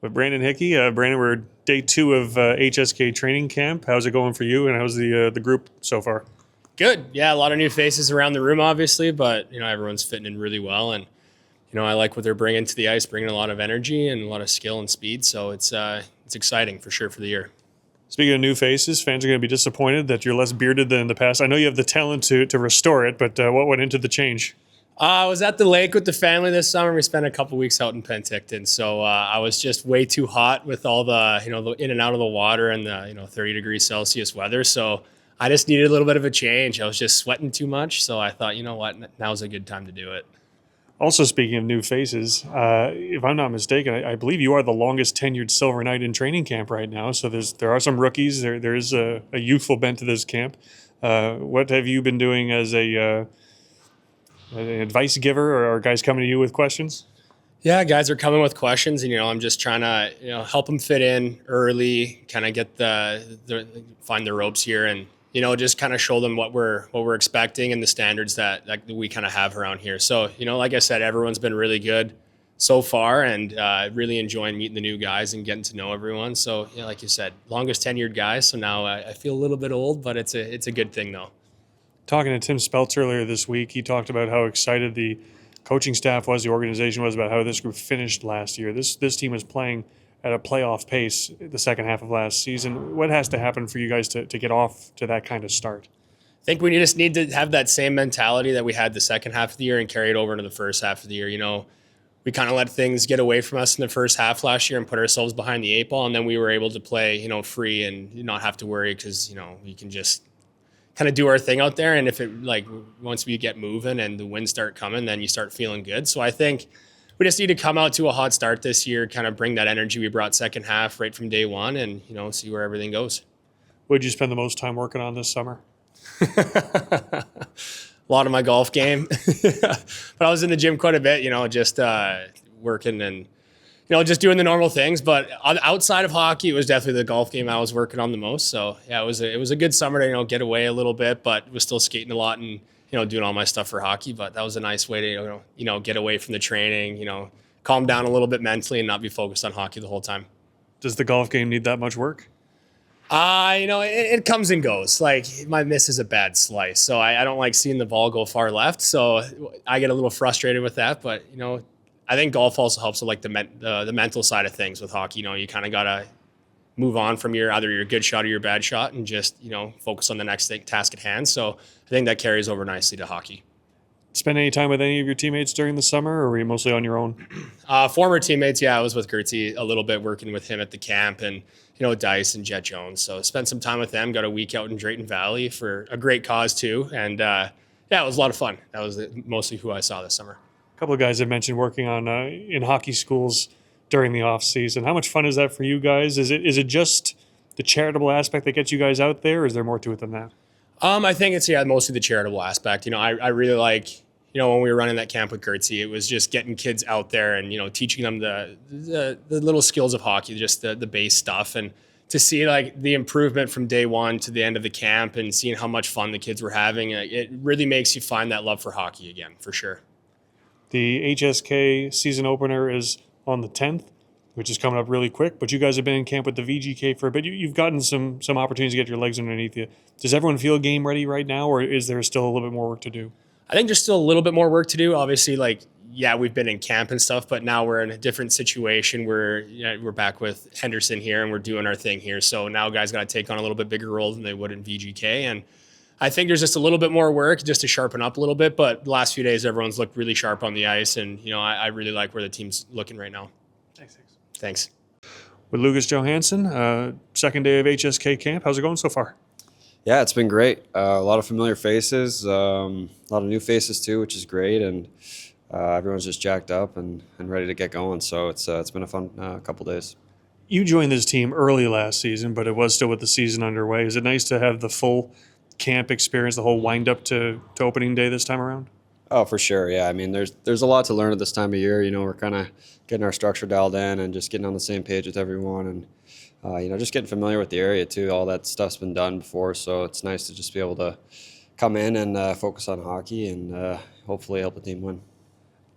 But Brandon Hickey, Brandon, we're day 2 of HSK training camp. How's it going for you, and how's the group so far? Good. Yeah, a lot of new faces around the room, obviously, but everyone's fitting in really well, and I like what they're bringing to the ice, bringing a lot of energy and a lot of skill and speed. So it's exciting for sure for the year. Speaking of new faces, fans are going to be disappointed that you're less bearded than in the past. I know you have the talent to restore it, but what went into the change? I was at the lake with the family this summer. We spent a couple weeks out in Penticton, so I was just way too hot with all the the in and out of the water and the 30 degrees Celsius weather. So I just needed a little bit of a change. I was just sweating too much, so I thought, now's a good time to do it. Also, speaking of new faces, if I'm not mistaken, I believe you are the longest tenured Silver Knight in training camp right now. So there are some rookies. There is a youthful bent to this camp. What have you been doing as an advice giver, or are guys coming to you with questions? Yeah, guys are coming with questions, and I'm just trying to help them fit in early, kind of get the find the ropes here, and just kind of show them what we're expecting and the standards that we kind of have around here. So like I said, everyone's been really good so far, and really enjoying meeting the new guys and getting to know everyone. So like you said, longest tenured guys. So now I feel a little bit old, but it's a good thing though. Talking to Tim Speltz earlier this week, he talked about how excited the coaching staff was, the organization was, about how this group finished last year. This team was playing at a playoff pace the second half of last season. What has to happen for you guys to get off to that kind of start? I think we just need to have that same mentality that we had the second half of the year and carry it over into the first half of the year. We kind of let things get away from us in the first half last year and put ourselves behind the 8 ball, and then we were able to play, free and not have to worry because, we can just kind of do our thing out there. And if it once we get moving and the wins start coming, then you start feeling good. So I think we just need to come out to a hot start this year, kind of bring that energy we brought second half right from day one, and see where everything goes. What did you spend the most time working on this summer? A lot of my golf game, but I was in the gym quite a bit, just working and just doing the normal things. But outside of hockey, it was definitely the golf game I was working on the most. So yeah, it was a good summer to get away a little bit, but was still skating a lot and doing all my stuff for hockey. But that was a nice way to get away from the training, calm down a little bit mentally and not be focused on hockey the whole time. Does the golf game need that much work? It comes and goes. Like, my miss is a bad slice, so I don't like seeing the ball go far left. So I get a little frustrated with that. But I think golf also helps with the mental side of things with hockey. You kind of gotta move on from either your good shot or your bad shot, and just focus on the next task at hand. So I think that carries over nicely to hockey. Spend any time with any of your teammates during the summer, or were you mostly on your own? Former teammates, yeah, I was with Gertzie a little bit, working with him at the camp, and Dice and Jet Jones. So spent some time with them. Got a week out in Drayton Valley for a great cause too, and yeah, it was a lot of fun. That was mostly who I saw this summer. A couple of guys have mentioned working on in hockey schools during the off season. How much fun is that for you guys? Is it just the charitable aspect that gets you guys out there, or is there more to it than that? I think it's mostly the charitable aspect. I really like when we were running that camp with Gertzie, it was just getting kids out there and teaching them the little skills of hockey, just the base stuff, and to see the improvement from day one to the end of the camp and seeing how much fun the kids were having, it really makes you find that love for hockey again, for sure. The HSK season opener is on the 10th, which is coming up really quick, but you guys have been in camp with the VGK for a bit. You've gotten some opportunities to get your legs underneath you. Does everyone feel game ready right now, or is there still a little bit more work to do? I think there's still a little bit more work to do. Obviously, we've been in camp and stuff, but now we're in a different situation. We're back with Henderson here, and we're doing our thing here. So now guys got to take on a little bit bigger role than they would in VGK. And I think there's just a little bit more work just to sharpen up a little bit. But the last few days, everyone's looked really sharp on the ice, and I really like where the team's looking right now. Thanks. With Lucas Johansen, second day of HSK camp, how's it going so far? Yeah, it's been great. A lot of familiar faces, a lot of new faces too, which is great, and everyone's just jacked up and ready to get going. So it's been a fun couple days. You joined this team early last season, but it was still with the season underway. Is it nice to have the full camp experience, the whole wind up to opening day this time around? Oh, for sure. Yeah, I mean, there's a lot to learn at this time of year. We're kind of getting our structure dialed in and just getting on the same page with everyone, and just getting familiar with the area too. All that stuff's been done before, so it's nice to just be able to come in and focus on hockey and hopefully help the team win.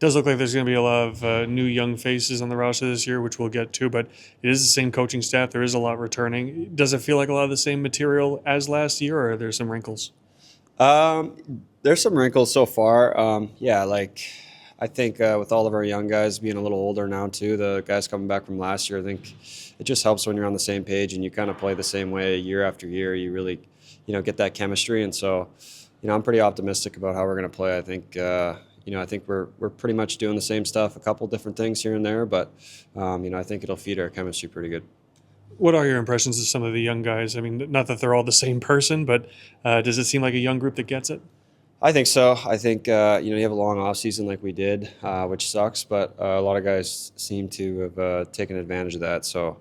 Does look like there's going to be a lot of new young faces on the roster this year, which we'll get to, but it is the same coaching staff. There is a lot returning. Does it feel like a lot of the same material as last year, or are there some wrinkles? There's some wrinkles so far. Yeah, like I think with all of our young guys being a little older now too, the guys coming back from last year, I think it just helps when you're on the same page and you kind of play the same way year after year. You really, get that chemistry, and so, I'm pretty optimistic about how we're going to play. I think, I think we're pretty much doing the same stuff, a couple different things here and there, but I think it'll feed our chemistry pretty good. What are your impressions of some of the young guys? I mean, not that they're all the same person, but does it seem like a young group that gets it? I think so. I think you have a long off season like we did, which sucks, but a lot of guys seem to have taken advantage of that. So,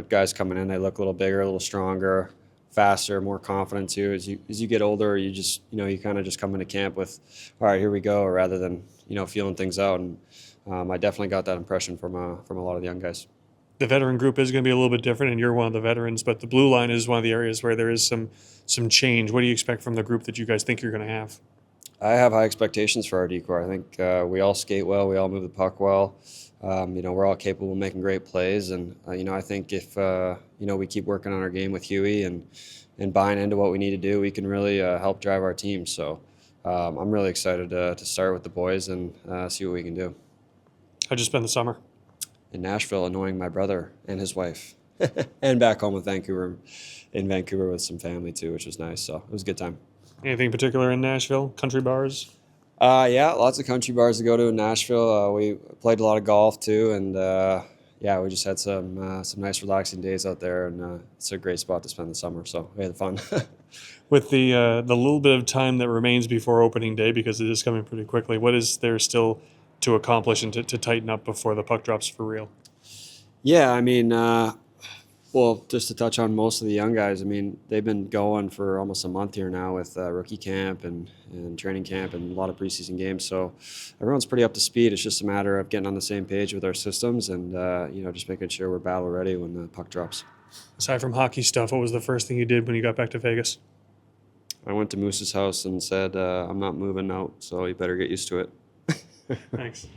guys coming in, they look a little bigger, a little stronger, faster, more confident too. As you get older, you just you kind of just come into camp with, all right, here we go, rather than feeling things out. And I definitely got that impression from a lot of the young guys. The veteran group is going to be a little bit different, and you're one of the veterans, but the blue line is one of the areas where there is some change. What do you expect from the group that you guys think you're going to have? I have high expectations for our decor. I think we all skate well, we all move the puck well. We're all capable of making great plays, and I think if we keep working on our game with Huey and buying into what we need to do, we can really help drive our team. So I'm really excited to start with the boys and see what we can do. How'd you spend the summer? In Nashville, annoying my brother and his wife, and back home with in Vancouver with some family too, which was nice. So it was a good time. Anything particular in Nashville? Country bars? Yeah, lots of country bars to go to in Nashville. We played a lot of golf too, and we just had some nice relaxing days out there, and it's a great spot to spend the summer. So we had fun. With the little bit of time that remains before opening day, because it is coming pretty quickly, what is there still to accomplish and to tighten up before the puck drops for real? Yeah, I mean, just to touch on most of the young guys, I mean, they've been going for almost a month here now with rookie camp and training camp and a lot of preseason games. So everyone's pretty up to speed. It's just a matter of getting on the same page with our systems and, just making sure we're battle ready when the puck drops. Aside from hockey stuff, what was the first thing you did when you got back to Vegas? I went to Moose's house and said, I'm not moving out, so you better get used to it. Thanks.